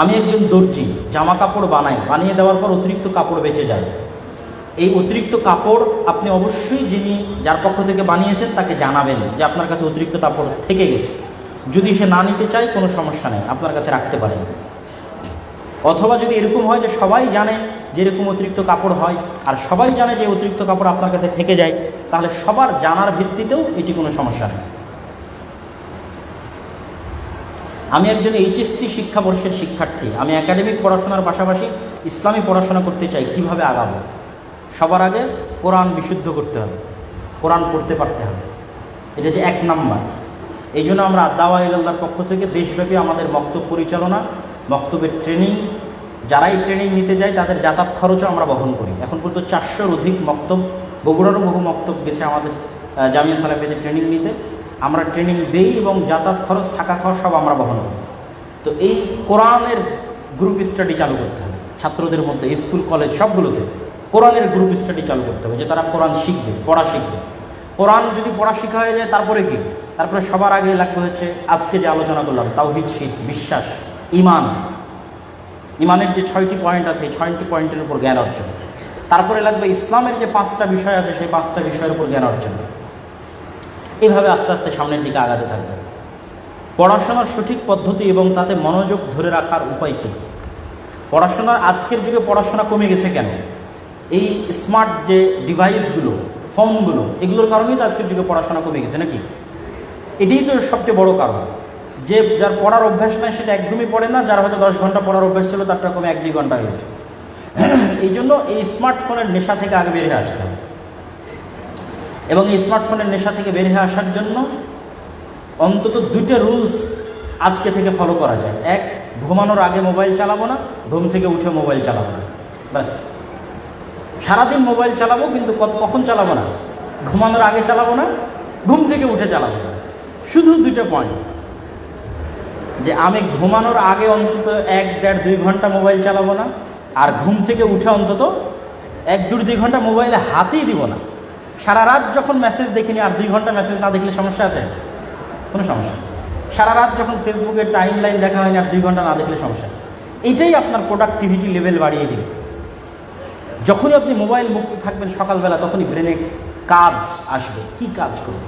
আমি একজন দর্জি, জামা কাপড় বানাই, বানিয়ে দেওয়ার পর অতিরিক্ত কাপড় বেঁচে যায়। এই অতিরিক্ত কাপড় আপনি অবশ্যই যার পক্ষ থেকে বানিয়েছেন তাকে জানাবেন যে আপনার কাছে অতিরিক্ত কাপড় থেকে গেছে। যদি সে না নিতে চায় কোনো সমস্যা নেই, আপনার কাছে রাখতে পারেন। অথবা যদি এরকম হয় যে সবাই জানে যে এরকম অতিরিক্ত কাপড় হয় আর সবাই জানে যে অতিরিক্ত কাপড় আপনার কাছে থেকে যায়, তাহলে সবার জানার ভিত্তিতেও এটি কোনো সমস্যা নেই। আমি একজন এইচএসসি শিক্ষাবর্ষের শিক্ষার্থী। আমি একাডেমিক পড়াশোনার পাশাপাশি ইসলামী পড়াশোনা করতে চাই, কিভাবে আগাবো? সবার আগে কোরআন বিশুদ্ধ করতে হবে, কোরআন পড়তে পারতে হবে। এটা যে 1 নাম্বার। এই জন্য আমরা দাওয়া ইলাল্লাহর পক্ষ থেকে দেশব্যাপী আমাদের মক্তব পরিচালনা, মক্তবের ট্রেনিং, যারাই ট্রেনিং নিতে যায় তাদের যাতায়াত খরচও আমরা বহন করি। এখন পর্যন্ত 400-র অধিক মক্তব, বগুড়ারও বহু মক্তব গেছে আমাদের জামিয়া সালাফিয়াতে ট্রেনিং নিতে। আমরা ট্রেনিং দেই এবং যাতায়াত খরচ, থাকা খাওয়া সব আমরা বহন করি। তো এই কোরআনের গ্রুপ স্টাডি চালু করতে হবে ছাত্রদের মধ্যে, স্কুল কলেজ সবগুলোতে কোরআনের গ্রুপ স্টাডি চালু করতে হবে, যে তারা কোরআন শিখবে, পড়া শিখবে। কোরআন যদি পড়া শেখা হয়ে যায় তারপরে কি? তারপরে সবার আগে লাগবে হচ্ছে আজকে যে আলোচনা করলাম, তাওহীদ, শিরক, বিশ্বাস, ঈমান। ঈমানের যে 6টি পয়েন্ট আছে, এই 6টি পয়েন্টের উপর জ্ঞান অর্জন। তারপরে লাগবে ইসলামের যে 5টা বিষয় আছে, সেই 5টা বিষয়ের উপর জ্ঞান অর্জন। এভাবে আস্তে আস্তে সামনের দিকে আগাতে থাকবে। পড়াশোনার সঠিক পদ্ধতি এবং তাতে মনোযোগ ধরে রাখার উপায় কী? পড়াশোনার আজকের যুগে পড়াশোনা কমে গেছে কেন? এই স্মার্ট যে ডিভাইসগুলো, ফোনগুলো, এগুলোর কারণেই তো আজকের যুগে পড়াশোনা কমে গেছে নাকি? এটাই তো সবচেয়ে বড় কারণ। যে যার পড়ার অভ্যাস নাই সেটা একদমই পড়ে না, যার হয়তো 10 ঘন্টা পড়ার অভ্যাস ছিল তারটা কমে 1-2 ঘন্টা হয়েছে। এই জন্য এই স্মার্টফোনের নেশা থেকে আগে বেরিয়ে আসতে হবে। এবং এই স্মার্টফোনের নেশা থেকে বেরিয়ে আসার জন্য অন্তত 2টা রুলস আজকে থেকে ফলো করা যায়। 1, ঘুমানোর আগে মোবাইল চালাবো না, ঘুম থেকে উঠে মোবাইল চালাবো না। ব্যাস, সারাদিন মোবাইল চালাবো, কিন্তু কখন চালাবো না? ঘুমানোর আগে চালাবো না, ঘুম থেকে উঠে চালাবো না। শুধু 2টা পয়েন্ট, যে আমি ঘুমানোর আগে অন্তত 1-1.5-2 ঘন্টা মোবাইল চালাবো না, আর ঘুম থেকে উঠে অন্তত 1-2 ঘন্টা মোবাইলে হাতেই দিব না। সারা রাত যখন মেসেজ দেখিনি আর 2 ঘন্টা মেসেজ না দেখলে সমস্যা আছে? কোনো সমস্যা। সারা রাত যখন ফেসবুকের টাইম লাইন দেখা হয়নি আর 2 ঘন্টা না দেখলে সমস্যা। এটাই আপনার প্রোডাক্টিভিটি লেভেল বাড়িয়ে দিবে। যখনই আপনি মোবাইল মুক্ত থাকবেন সকালবেলা, তখনই ব্রেনে কাজ আসবে। কি কাজ করবে?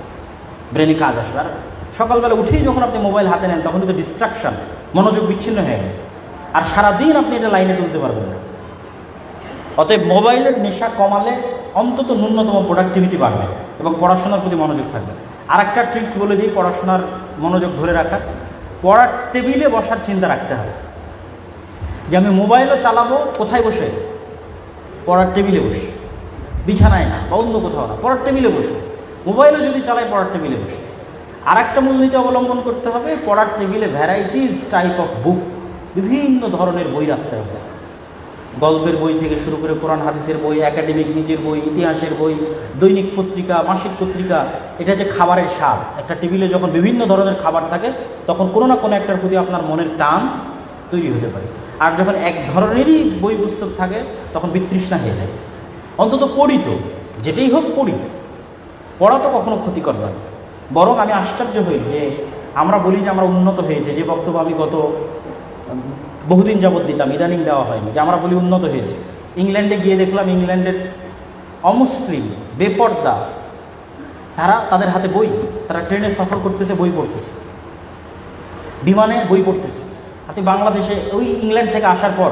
ব্রেনে কাজ আসবে। আর সকালবেলা উঠেই যখন আপনি মোবাইল হাতে নেন তখনই তো ডিস্ট্রাকশন, মনোযোগ বিচ্ছিন্ন হয়ে গেল, আর সারাদিন আপনি এটা লাইনে তুলতে পারবেন না। অতএব মোবাইলের নেশা কমালে অন্তত ন্যূনতম প্রোডাক্টিভিটি বাড়বে এবং পড়াশোনার প্রতি মনোযোগ থাকবে। আর একটা ট্রিক্স বলে দিই পড়াশোনার মনোযোগ ধরে রাখার। পড়ার টেবিলে বসার চিন্তা রাখতে হবে, যে আমি মোবাইলও চালাবো কোথায় বসে? পড়ার টেবিলে বসে, বিছানায় না বা অন্য কোথাও না, পড়ার টেবিলে বসে। মোবাইলও যদি চালাই, পড়ার টেবিলে বসে। আর একটা মূলনীতি অবলম্বন করতে হবে, পড়ার টেবিলে ভ্যারাইটিস টাইপ অফ বুক, বিভিন্ন ধরনের বই রাখতে হবে। গল্পের বই থেকে শুরু করে কোরআন হাদিসের বই, একাডেমিক নিজের বই, ইতিহাসের বই, দৈনিক পত্রিকা, মাসিক পত্রিকা। এটা যে খাবারের স্বাদ। একটা টেবিলে যখন বিভিন্ন ধরনের খাবার থাকে তখন কোনো না কোনো একটার প্রতি আপনার মনের টান তৈরি হতে পারে। আর যখন এক ধরনেরই বই পুস্তক থাকে তখন বিতৃষ্ণা হয়ে যায়। অন্তত পড়ি তো, যেটাই হোক পড়ি। পড়া তো কখনো ক্ষতিকর নয়। বরং আমি আশ্চর্য হই যে আমরা বলি যে আমরা উন্নত হয়েছে, যে বক্তব্য আমি গত বহুদিন যাবৎ দিতাম, ইদানিং দেওয়া হয়নি, যে আমরা বলি উন্নত হয়েছে। ইংল্যান্ডে গিয়ে দেখলাম ইংল্যান্ডের অমুসলিম বেপর্দা, তাদের হাতে বই, তারা ট্রেনে সফর করতেছে, বই পড়তেছে, বিমানে বই পড়তেছে। আপনি বাংলাদেশে ওই ইংল্যান্ড থেকে আসার পর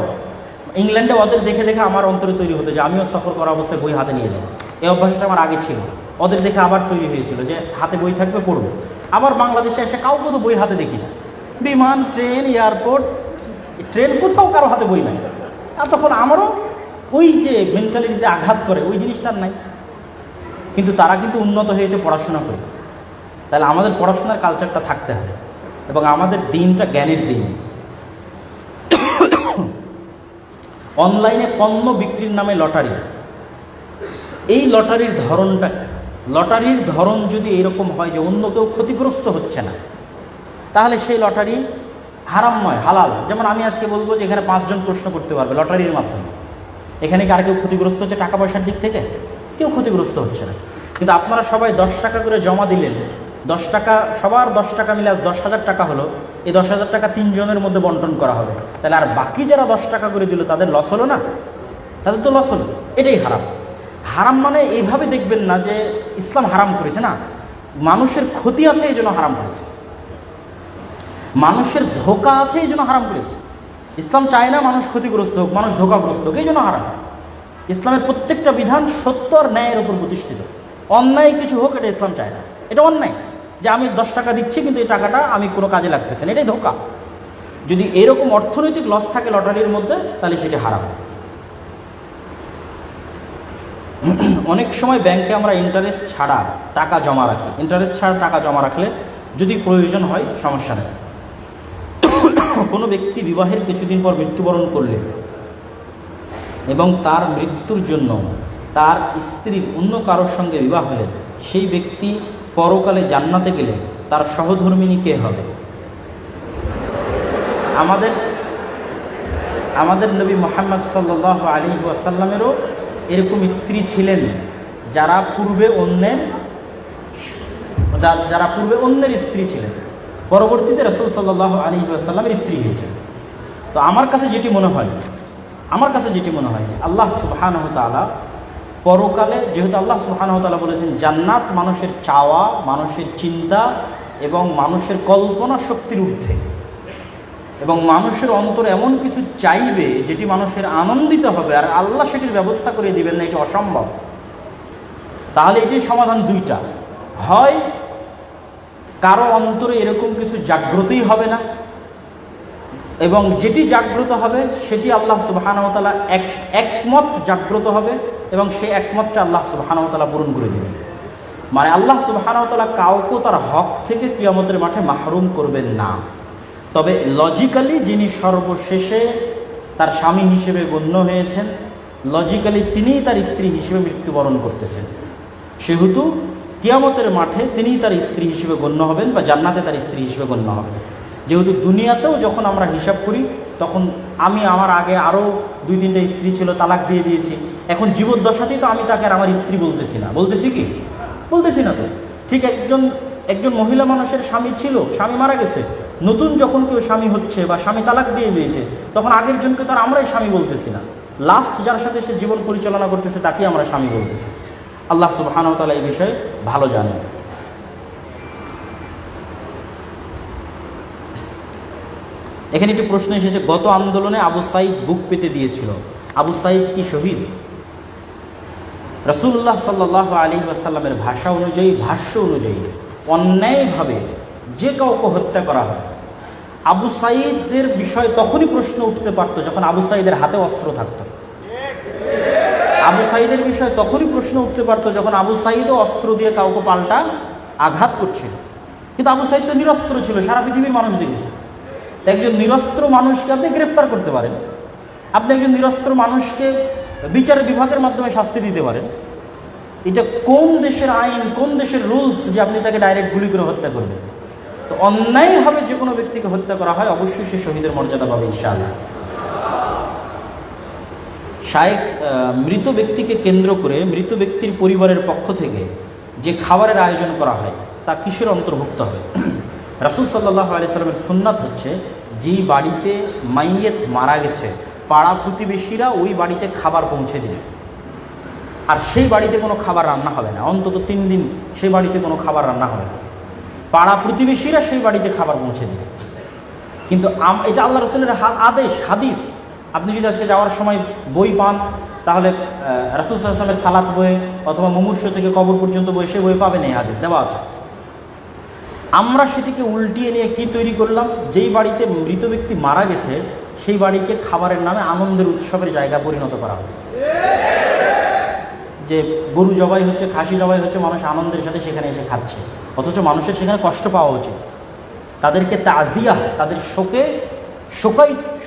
ইংল্যান্ডে ওদের দেখে দেখে আমার অন্তরে তৈরি হতো যে আমিও সফর করা অবস্থায় বই হাতে নিয়ে যাব। এই অভ্যাসটা আমার আগে ছিল, ওদের দেখে আবার তৈরি হয়েছিল যে হাতে বই থাকবে, পড়বো। আবার বাংলাদেশে এসে কাউকে তো বই হাতে দেখি না। বিমান, ট্রেন, এয়ারপোর্ট, ট্রেন, কোথাও কারো হাতে বই নাই। আর তখন আমারও ওই যে মেন্টালিটিতে আঘাত করে ওই জিনিসটার নাই। কিন্তু তারা কিন্তু উন্নত হয়েছে পড়াশোনা করে। তাহলে আমাদের পড়াশোনার কালচারটা থাকতে হবে এবং আমাদের দিনটা জ্ঞানের দিন। অনলাইনে পণ্য বিক্রির নামে লটারি, এই লটারির ধরনটা কি? লটারির ধরন যদি এরকম হয় যে অন্য কেউ ক্ষতিগ্রস্ত হচ্ছে না, তাহলে সেই লটারি হারামময়, হালাল। যেমন আমি আজকে বলবো যে এখানে 5 জন প্রশ্ন করতে পারবে লটারির মাধ্যমে। এখানে কি আর কেউ ক্ষতিগ্রস্ত হচ্ছে টাকা পয়সার দিক থেকে? কেউ ক্ষতিগ্রস্ত হচ্ছে না। কিন্তু আপনারা সবাই 10 টাকা করে জমা দিলেন, 10 টাকা, সবার 10 টাকা মিলে আজ 10,000 টাকা হলো, এই 10,000 টাকা 3 জনের মধ্যে বন্টন করা হবে, তাহলে আর বাকি যারা 10 টাকা করে দিল তাদের লস হলো না? তাদের তো লস হলো। এটাই হারাম। হারাম মানে এইভাবে দেখবেন না যে ইসলাম হারাম করেছে, না, মানুষের ক্ষতি আছে এই জন্য হারাম করেছে, মানুষের ধোঁকা আছে এই জন্য হারাম করেছে। ইসলাম চায় না মানুষ ক্ষতিগ্রস্ত হোক, মানুষ ধোঁকাগ্রস্ত হোক, এই জন্য হারাম। ইসলামের প্রত্যেকটা বিধান সত্য আর ন্যায়ের উপর প্রতিষ্ঠিত। অন্যায় কিছু হোক এটা ইসলাম চায় না। এটা অন্যায় যে আমি 10 টাকা দিচ্ছি কিন্তু এই টাকাটা আমি কোনো কাজে লাগতেছে না, এটাই ধোঁকা। যদি এরকম অর্থনৈতিক লস থাকে লটারির মধ্যে তাহলে সেটি হারাম। অনেক সময় ব্যাংকে আমরা ইন্টারেস্ট ছাড়া টাকা জমা রাখি। ইন্টারেস্ট ছাড়া টাকা জমা রাখলে যদি প্রয়োজন হয় সমস্যা নেই। কোনো ব্যক্তি বিবাহের কিছুদিন পর মৃত্যুবরণ করলে এবং তার মৃত্যুর জন্য তার স্ত্রীর অন্য কারোর সঙ্গে বিবাহ হলে সেই ব্যক্তি পরকালে জান্নাতে গেলে তার সহধর্মিণী কে হবে? আমাদের নবী মুহাম্মদ সাল্লাল্লাহু আলাইহি ওয়াসাল্লামেরও এরকম স্ত্রী ছিলেন যারা পূর্বে অন্যের স্ত্রী ছিলেন, পরবর্তীতে রাসূল সাল্লাল্লাহু আলাইহি ওয়াসাল্লামের স্ত্রী হয়েছেন। তো আমার কাছে যেটি মনে হয় যে আল্লাহ সুবহানাহু ওয়া তাআলা পরকালে, যেহেতু আল্লাহ সুবহানাহু ওয়া তাআলা বলেছেন জান্নাত মানুষের চাওয়া, মানুষের চিন্তা এবং মানুষের কল্পনা শক্তির ঊর্ধ্বে, এবং মানুষের অন্তরে এমন কিছু চাইবে যেটি মানুষের আনন্দিত হবে, আর আল্লাহ সেটির ব্যবস্থা করে দিবেন না, এটি অসম্ভব। তাহলে এটির সমাধান দুইটা, হয় কারো অন্তরে এরকম কিছু জাগ্রতই হবে না, এবং যেটি জাগ্রত হবে সেটি আল্লাহ সুবহানাহু ওয়া তাআলা একমত জাগ্রত হবে, এবং সেই একমতটা আল্লাহ সুবহানাহু ওয়া তাআলা পূরণ করে দেবেন। মানে আল্লাহ সুবহানাহু ওয়া তাআলা কাউকে তার হক থেকে কিয়ামতের মাঠে মাহরুম করবেন না। তবে লজিক্যালি যিনি সর্বশেষে তার স্বামী হিসেবে গণ্য হয়েছেন, লজিক্যালি তিনিই তার স্ত্রী হিসেবে মৃত্যুবরণ করতেছেন, সেহেতু কিয়ামতের মাঠে তিনিই তার স্ত্রী হিসেবে গণ্য হবেন বা জান্নাতে তার স্ত্রী হিসেবে গণ্য হবেন। যেহেতু দুনিয়াতেও যখন আমরা হিসাব করি তখন আমার আগে আরও 2-3টা স্ত্রী ছিল, তালাক দিয়ে দিয়েছি, এখন জীবদ্দশাতেই তো আমি তাকে আর আমার স্ত্রী বলতেছি না, বলতেছি না তো। ঠিক একজন মহিলা মানুষের স্বামী ছিল, স্বামী মারা গেছে, নতুন যখন কেউ স্বামী হচ্ছে বা স্বামী তালাক দিয়ে দিয়েছে তখন আগের জনকে তার আমরাই স্বামী বলতেছি না, লাস্ট যার সাথে সে জীবন পরিচালনা করতেছে তাকেই আমরা স্বামী বলতেছি। আল্লাহ সুবহানাহু ওয়া তাআলা এই বিষয়ে ভালো জানেন। এখানে একটি প্রশ্ন এসেছে, গত আন্দোলনে আবু সাঈদ বুক পেতে দিয়েছিল, আবু সাঈদ কি শহীদ? রাসূলুল্লাহ সাল্লাল্লাহু আলাইহি ওয়াসাল্লামের ভাষা অনুযায়ী, ভাষ্য অনুযায়ী অন্যায়ভাবে যে কাউকে হত্যা করা হয়, আবু সাঈদের বিষয়ে তখনই প্রশ্ন উঠতে পারত যখন আবু সাঈদের হাতে অস্ত্র থাকত। আবু সাঈদের বিষয়ে তখনই প্রশ্ন উঠতে পারত যখন আবু সাঈদও অস্ত্র দিয়ে কাউকে পাল্টা আঘাত করছিল। কিন্তু আবু সাঈদ তো নিরস্ত্র ছিল, সারা পৃথিবীর মানুষ দেখেছে। একজন নিরস্ত্র মানুষকে আপনি গ্রেফতার করতে পারেন, আপনি একজন নিরস্ত্র মানুষকে বিচার বিভাগের মাধ্যমে শাস্তি দিতে পারেন। এটা কোন দেশের আইন, কোন দেশের রুলস যে আপনি তাকে ডাইরেক্ট গুলি করে হত্যা করবেন? তো অন্যায়ভাবে যে কোনো ব্যক্তিকে হত্যা করা হয় অবশ্যই সে শহীদের মর্যাদা পাবে ইনশাআল্লাহ। শায়েখ, মৃত ব্যক্তিকে কেন্দ্র করে মৃত ব্যক্তির পরিবারের পক্ষ থেকে যে খাবারের আয়োজন করা হয় তা কিসের অন্তর্ভুক্ত হবে? রাসূল সাল্লাল্লাহু আলাইহি ওয়াসাল্লামের সুন্নাত হচ্ছে, যেই বাড়িতে মাইয়েত মারা গেছে পাড়া প্রতিবেশীরা ওই বাড়িতে খাবার পৌঁছে দিবে, আর সেই বাড়িতে কোনো খাবার রান্না হবে না, অন্তত 3 দিন সেই বাড়িতে কোনো খাবার রান্না হবে না, পাড়া প্রতিবেশীরা সেই বাড়িতে খাবার পৌঁছে দিবে। কিন্তু এটা আল্লাহ রাসূলের আদেশ, হাদিস। আপনি যদি আজকে যাওয়ার সময় বই পান তাহলে রাসূল সাল্লাল্লাহু আলাইহি ওয়াসাল্লামের সালাত বইয়ে অথবা মুমূর্ষ থেকে কবর পর্যন্ত বই, সে বই পাবেন, এই হাদিস দেওয়া আছে। আমরা সেটিকে উল্টিয়ে নিয়ে কি তৈরি করলাম? যেই বাড়িতে মৃত ব্যক্তি মারা গেছে সেই বাড়িকে খাবারের নামে আনন্দের উৎসবের জায়গা পরিণত করা হবে। যে গরু জবাই হচ্ছে, খাসি জবাই হচ্ছে, মানুষ আনন্দের সাথে সেখানে এসে খাচ্ছে, অথচ মানুষের সেখানে কষ্ট পাওয়া উচিত। তাদেরকে তাজিয়া, তাদের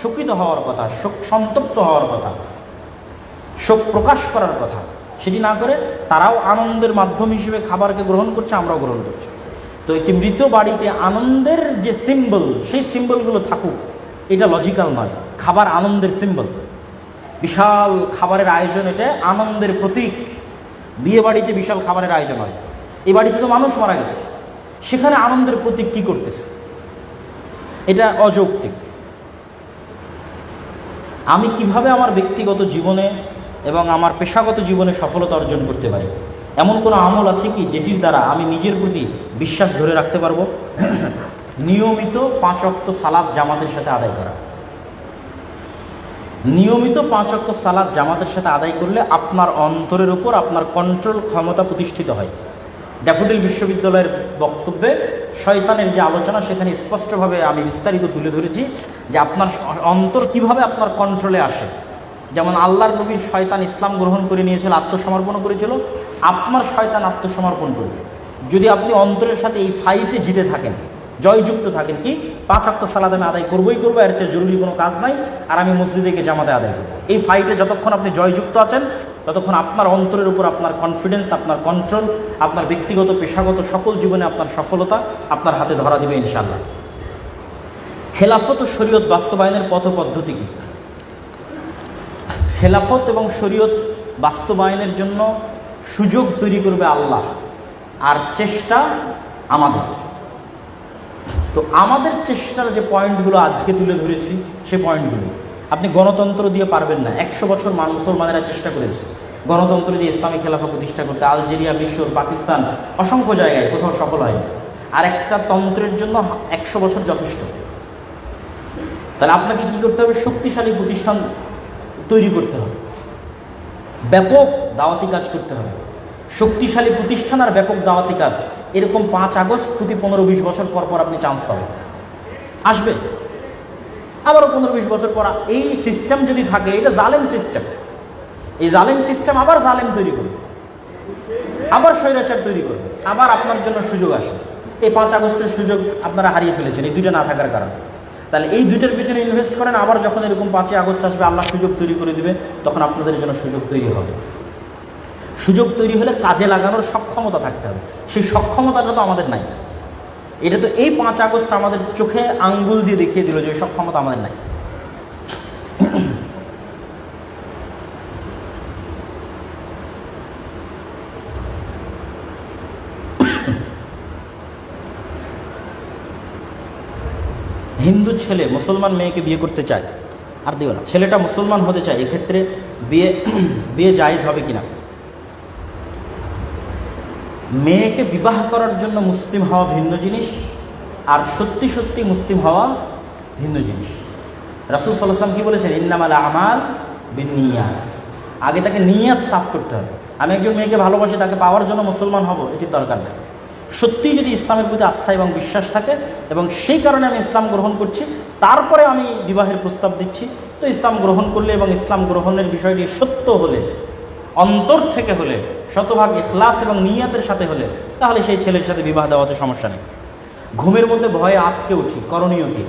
শোকিত হওয়ার কথা, সন্তপ্ত হওয়ার কথা, শোক প্রকাশ করার কথা, সেটি না করে তারাও আনন্দের মাধ্যম হিসেবে খাবারকে গ্রহণ করছে, আমরাও গ্রহণ করছি। তো একটি মৃত বাড়িতে আনন্দের যে সিম্বল, সেই সিম্বলগুলো থাকুক, এটা লজিক্যাল নয়। খাবার আনন্দের সিম্বল, বিশাল খাবারের আয়োজন, এটা আনন্দের প্রতীক। বিয়ে বাড়িতে বিশাল খাবারের আয়োজন হয়, এই বাড়িতে তো মানুষ মারা গেছে, সেখানে আনন্দের প্রতীক কী করতেছে? এটা অযৌক্তিক। আমি কিভাবে আমার ব্যক্তিগত জীবনে এবং আমার পেশাগত জীবনে সফলতা অর্জন করতে পারি? এমন কোনো আমল আছে কি যেটির দ্বারা আমি নিজের প্রতি বিশ্বাস ধরে রাখতে পারবো? নিয়মিত 5 ওয়াক্ত সালাত জামাতের সাথে আদায় করা। নিয়মিত 5 ওয়াক্ত সালাত জামাতের সাথে আদায় করলে আপনার অন্তরের উপর আপনার কন্ট্রোল ক্ষমতা প্রতিষ্ঠিত হয়। ড্যাফোডিল বিশ্ববিদ্যালয়ের বক্তব্যে শয়তানের যে আলোচনা, সেখানে স্পষ্টভাবে আমি বিস্তারিত তুলে ধরেছি যে আপনার অন্তর কিভাবে আপনার কন্ট্রোলে আসে। যেমন আল্লাহর নবীর শয়তান ইসলাম গ্রহণ করে নিয়েছিল, আত্মসমর্পণ করেছিল, আপনার শয়তান আত্মসমর্পণ করবে যদি আপনি অন্তরের সাথে এই ফাইটে জিতে থাকেন, জয়যুক্ত থাকেন। কি 5 ওয়াক্ত সালাত আমি আদায় করবই করবো, এর চেয়ে জরুরি কোনো কাজ নাই, আর আমি মসজিদে গিয়ে জামাতে আদায় করবো। এই ফাইটে যতক্ষণ আপনি জয়যুক্ত আছেন, ততক্ষণ আপনার অন্তরের উপর আপনার কনফিডেন্স, আপনার কন্ট্রোল, আপনার ব্যক্তিগত পেশাগত সকল জীবনে আপনার সফলতা আপনার হাতে ধরা দিবে ইনশাআল্লাহ। খেলাফত ও শরীয়ত বাস্তবায়নের পথ পদ্ধতি কী? খেলাফত এবং শরীয়ত বাস্তবায়নের জন্য সুযোগ তৈরি করবে আল্লাহ, আর চেষ্টা আমাদের। তো আমাদের চেষ্টার যে পয়েন্টগুলো আজকে তুলে ধরেছি, সে পয়েন্টগুলো আপনি গণতন্ত্র দিয়ে পারবেন না। 100 বছর মুসলমানেরা চেষ্টা করেছে গণতন্ত্র দিয়ে ইসলামী খেলাফা প্রতিষ্ঠা করতে। আলজেরিয়া, মিশর, পাকিস্তান, অসংখ্য জায়গায় কোথাও সফল হয়নি। আর একটা তন্ত্রের জন্য 100 বছর যথেষ্ট। তাহলে আপনাকে কী করতে হবে? শক্তিশালী প্রতিষ্ঠান তৈরি করতে হবে, ব্যাপক দাওয়াতি কাজ করতে হবে। শক্তিশালী প্রতিষ্ঠান আর ব্যাপক দাওয়াতি কাজ, এরকম 5 আগস্ট প্রতি 15-20 বছর পর পর আপনি চান্স পাবেন, আসবে। আবারও 15-20 বছর পর এই সিস্টেম যদি থাকে, এটা জালেম সিস্টেম, এই জালেম সিস্টেম আবার জালেম তৈরি করবে, আবার স্বৈরাচার তৈরি করবে, আবার আপনার জন্য সুযোগ আসবে। এই 5 আগস্টের সুযোগ আপনারা হারিয়ে ফেলেছেন এই দুইটা না থাকার কারণে। তাহলে এই দুইটার পিছনে ইনভেস্ট করেন, আবার যখন এরকম 5 আগস্ট আসবে, আল্লাহ সুযোগ তৈরি করে দিবে, তখন আপনাদের জন্য সুযোগ তৈরি হবে। সুযোগ তৈরি হলে কাজে লাগানোর সক্ষমতা থাকতে হবে। সেই সক্ষমতাটা তো আমাদের নাই। এটা তো এই 5 আগস্ট আমাদের চোখে আঙ্গুল দিয়ে দেখিয়ে দিল যে সক্ষমতা আমাদের নাই। হিন্দু ছেলে মুসলমান মেয়েকে বিয়ে করতে চায়, আর দিও না, ছেলেটা মুসলমান হতে চায়, এক্ষেত্রে বিয়ে জায়েজ হবে কিনা? মেয়েকে বিবাহ করার জন্য মুসলিম হওয়া ভিন্ন জিনিস, আর সত্যি সত্যি মুসলিম হওয়া ভিন্ন জিনিস। রাসূল সাল্লাল্লাহু আলাইহি ওয়াসাল্লাম কি বলেছেন? ইন্নামাল আমাল বিন্নিয়াত। আগে তাকে নিয়াত সাফ করতে হবে। আমি একজন মেয়েকে ভালোবাসি, তাকে পাওয়ার জন্য মুসলমান হব, এটির দরকার নেই। সত্যিই যদি ইসলামের প্রতি আস্থা এবং বিশ্বাস থাকে, এবং সেই কারণে আমি ইসলাম গ্রহণ করছি, তারপরে আমি বিবাহের প্রস্তাব দিচ্ছি, তো ইসলাম গ্রহণ করলে এবং ইসলাম গ্রহণের বিষয়টি সত্য হলে, অন্তর থেকে হলে, শতভাগ ইখলাস এবং নিয়াতের সাথে হলে, তাহলে সেই ছেলের সাথে বিবাহ দেওয়াতে সমস্যা নেই। ঘুমের মধ্যে ভয়ে আটকে উঠি, করণীয় কি?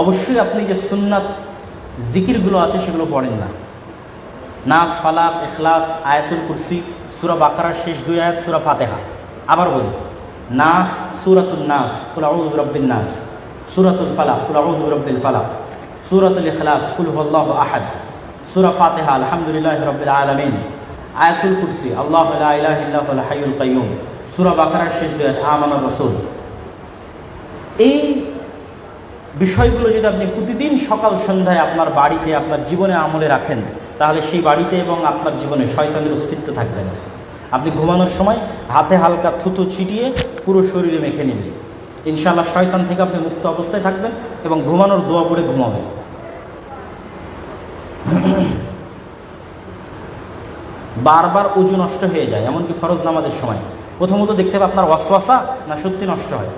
অবশ্যই আপনি যে সুন্নাত জিকিরগুলো আছে সেগুলো পড়েন না। নাস, ফালাক, ইখলাস, আয়াতুল কুরসি, সূরা বাকারার শেষ 2 আয়াত, সূরা ফাতিহা। আবার বলি, নাস, সূরাতুন নাস, কুল আউযু বিরাব্বিন নাস, সূরাতুল ফালাক, কুল আউযু বিরাব্বিল ফালাক, সূরাতুল ইখলাস, কুল হুয়াল্লাহু আহাদ, সূরা ফাতিহা, আলহামদুলিল্লাহি রাব্বিল আলামিন, আয়াতুল কুরসি, আল্লাহু লা ইলাহা ইল্লা হুয়াল হাইয়ুল কাইয়্যুম, সূরা বাকারার শেষ 2 আয়াত, আমানার রাসূল। এই বিষয়গুলো যদি আপনি প্রতিদিন সকাল সন্ধ্যায় আপনার বাড়িতে, আপনার জীবনে আমলে রাখেন, তাহলে সেই বাড়িতে এবং আপনার জীবনে শয়তানের অস্তিত্ব থাকবে না। আপনি ঘুমানোর সময় হাতে হালকা থুতু ছিটিয়ে পুরো শরীরে মেখে নেবেন, ইনশাআল্লাহ শয়তান থেকে আপনি মুক্ত অবস্থায় থাকবেন এবং ঘুমানোর দোয়া পড়ে ঘুমাবেন। বারবার ওযু নষ্ট হয়ে যায়, এমনকি ফরজ নামাজের সময়। প্রথমত দেখতে হবে আপনার ওয়াসওয়াসা না সত্যি নষ্ট হয়।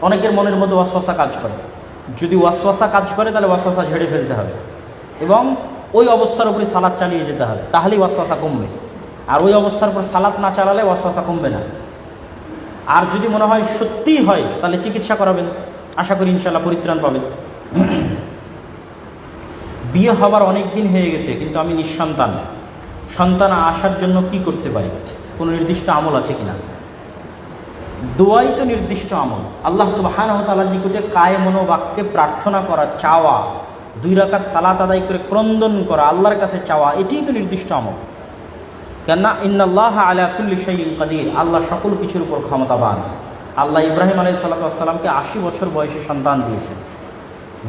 অনেকের মনের মধ্যে ওয়াসওয়াসা কাজ করে। যদি ওয়াসওয়াসা কাজ করে, তাহলে ওয়াসওয়াসা ঝেড়ে ফেলতে হবে এবং ওই অবস্থার উপরে সালাত চালিয়ে যেতে হবে, তাহলেই ওয়াসওয়াসা কমবে। আর ওই অবস্থার উপর সালাত না চালালে ওয়াসওয়াসা কমবে না। আর যদি মনে হয় সত্যিই হয়, তাহলে চিকিৎসা করাবেন, আশা করি ইনশাআল্লাহ পরিত্রাণ পাবেন। বিয়ে হবার অনেক দিন হয়ে গেছে, কিন্তু আমি নিঃসন্তান। সন্তান আসার জন্য কি করতে পারি? কোনো নির্দিষ্ট আমল আছে কিনা? দোয়াই তো নির্দিষ্ট আমল। আল্লাহ সুবহানাহু ওয়া তাআলার নিকটে কায়ে মনোবাক্যে প্রার্থনা করা, চাওয়া, 2 রাকাত সালাত আদায় করে ক্রন্দন করা, আল্লাহর কাছে চাওয়া, এটিই তো নির্দিষ্ট আমল। কেননা ইন্নাল্লাহ আলা কুল্লি শাইইন কাদির, আল্লাহ সকল কিছুর উপর ক্ষমতাবান। আল্লাহ ইব্রাহিম আলাইহিস সালাতু 80 বছর বয়সে সন্তান দিয়েছেন।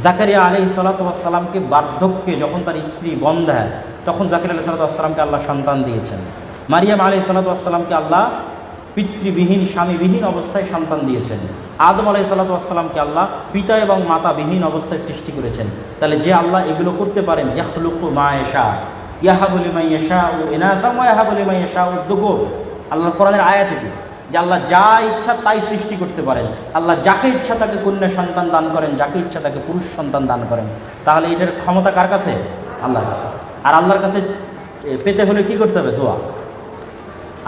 জাকারিয়া আলাইহিস সালাতু বার্ধক্যে যখন তার স্ত্রী বন্ধা, তখন জাকারিয়া আলাইহিস সালাতু আল্লাহ সন্তান দিয়েছেন। মারিয়াম আলাইহিস সালাতু আল্লাহ পিতৃবিহীন স্বামীবিহীন অবস্থায় সন্তান দিয়েছেন। আদম আলাইহিস সালাতু আল্লাহ পিতা এবং মাতাবিহীন অবস্থায় সৃষ্টি করেছেন। তাহলে যে আল্লাহ এগুলো করতে পারেন, ইয়াখলুকু মা ইয়াশা ইয়াহাবু লিমান ইয়াশাউ ইনাতাম ওয়া ইয়াহাবু লিমান ইয়াশাউ যুকুর, আল্লাহর কোরআনের আয়াত এটি, যে আল্লাহ যা ইচ্ছা তাই সৃষ্টি করতে পারেন। আল্লাহ যাকে ইচ্ছা তাকে কন্যা সন্তান দান করেন, যাকে ইচ্ছা তাকে পুরুষ সন্তান দান করেন। তাহলে এটার ক্ষমতা কার কাছে? আল্লাহর কাছে। আর আল্লাহর কাছে পেতে হলে কি করতে হবে? দোয়া।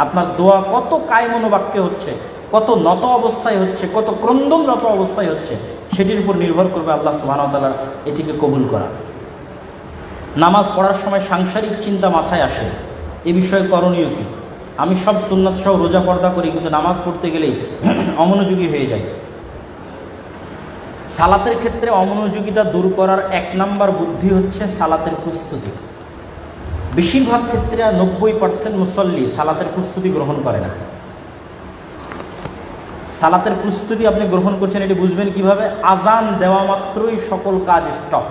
আপনার দোয়া কত কায়মনোবাক্যে হচ্ছে, কত নত অবস্থায় হচ্ছে, কত ক্রন্দনরত অবস্থায় হচ্ছে, সেটির উপর নির্ভর করবে আল্লাহ সুবহানাহু ওয়া তাআলা এটিকে কবুল করা। নামাজ পড়ার সময় সাংসারিক চিন্তা মাথায় আসে, এ বিষয়ে করণীয় কি? আমি সব সুন্নাত সহ রোজা পর্দা করি, কিন্তু নামাজ পড়তে গেলেই অমনোযোগী হয়ে যাই। সালাতের ক্ষেত্রে অমনোযোগিতা দূর করার 1 নম্বর বুদ্ধি হচ্ছে সালাতের প্রস্তুতি। বেশিরভাগ ক্ষেত্রে 90% মুসল্লি সালাতের প্রস্তুতি গ্রহণ করে না। সালাতের প্রস্তুতি আপনি গ্রহণ করছেন, এটি বুঝবেন কিভাবে? আজান দেওয়া মাত্রই সকল কাজ স্টপ,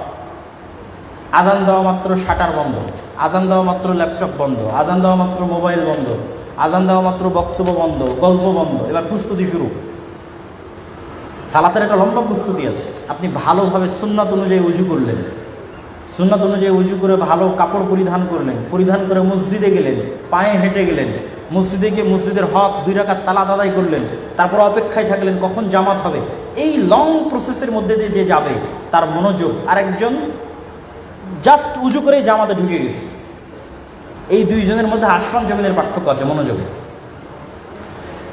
আজান দেওয়া মাত্র শাটার বন্ধ, আজান দেওয়া মাত্র ল্যাপটপ বন্ধ, আজান দেওয়া মাত্র মোবাইল বন্ধ, আজান দেওয়া মাত্র বক্তব্য বন্ধ, গল্প বন্ধ, এবার প্রস্তুতি শুরু। সালাতের একটা লম্বা প্রস্তুতি আছে। আপনি ভালোভাবে সুন্নাত অনুযায়ী উজু করলেন, সুন্নাত অনুযায়ী উজু করে ভালো কাপড় পরিধান করলেন, পরিধান করে মসজিদে গেলেন, পায়ে হেঁটে গেলেন, মসজিদে গিয়ে মসজিদের হক 2 রাকাত সালাত আদায় করলেন, তারপর অপেক্ষায় থাকলেন কখন জামাত হবে। এই লং প্রসেসের মধ্যে দিয়ে যে যাবে তার মনোযোগ, আরেকজন জাস্ট উজু করেই জামাতে ঢুকে গেছে। এই দুইজনের মধ্যে আসমান জমিনের পার্থক্য আছে মনোযোগে।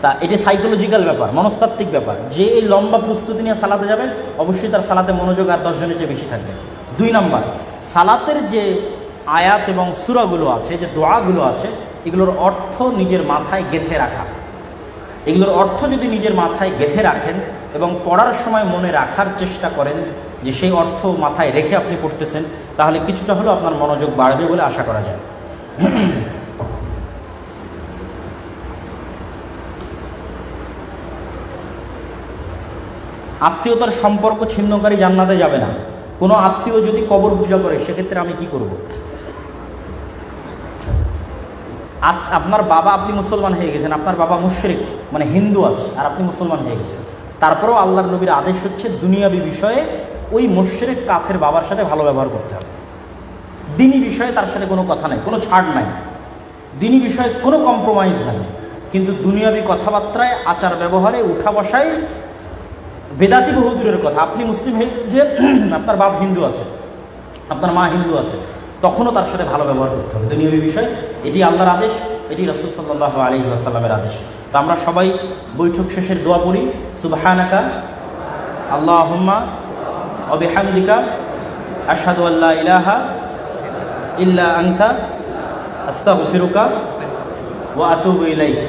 তা এটি সাইকোলজিক্যাল ব্যাপার, মনস্তাত্ত্বিক ব্যাপার। যে এই লম্বা প্রস্তুতি নিয়ে সালাতে যাবে, অবশ্যই তার সালাতে মনোযোগ আর 10 জনের চেয়ে বেশি থাকবে। 2 নম্বর, সালাতের যে আয়াত এবং সূরাগুলো আছে, যে দোয়াগুলো আছে, এগুলোর অর্থ নিজের মাথায় গেঁথে রাখা। এগুলোর অর্থ যদি নিজের মাথায় গেঁথে রাখেন এবং পড়ার সময় মনে রাখার চেষ্টা করেন যে সেই অর্থ মাথায় রেখে আপনি পড়তেছেন, তাহলে কিছুটা হলেও আপনার মনোযোগ বাড়বে বলে আশা করা যায়। আত্মীয়তার সম্পর্ক ছিন্নকারী জান্নাতে যাবে না। কোনো আত্মীয় যদি কবর পূজা করে, সেক্ষেত্রে আমি কি করব? আপনার বাবা, আপনি মুসলমান হয়ে গেছেন, আপনার বাবা মুশরিক মানে হিন্দু আছে, আর আপনি মুসলমান হয়ে গেছেন, তারপরেও আল্লাহর নবীর আদেশ হচ্ছে দুনিয়াবি বিষয়ে ওই মুশরিক কাফের বাবার সাথে ভালো ব্যবহার করতে হবে। দিনী বিষয়ে তার সাথে কোনো কথা নাই, কোনো ছাড় নাই, দিনী বিষয়ে কোনো কম্প্রোমাইজ নাই। কিন্তু দুনিয়াবি কথাবার্তায়, আচার ব্যবহারে, উঠা বসায় বেদাতি বহু দূরের কথা। আপনি মুসলিম যে আপনার বাপ হিন্দু আছে, আপনার মা হিন্দু আছে, তখনও তার সাথে ভালো ব্যবহার করতে হবে। দুনিয়াবি বিষয় এটি আল্লাহর আদেশ, এটি রাসূল সাল্লাল্লাহু আলাইহি ওয়াসাল্লামের আদেশ। তো আমরা সবাই বৈঠক শেষের দোয়া পড়ি, সুবহানাকা আল্লাহুম্মা ওয়া বিহামদিকা আশহাদু আল্লা ইলাহা ইল্লা আনতা আস্তাগফিরুকা ওয়া আতুবু ইলাইক।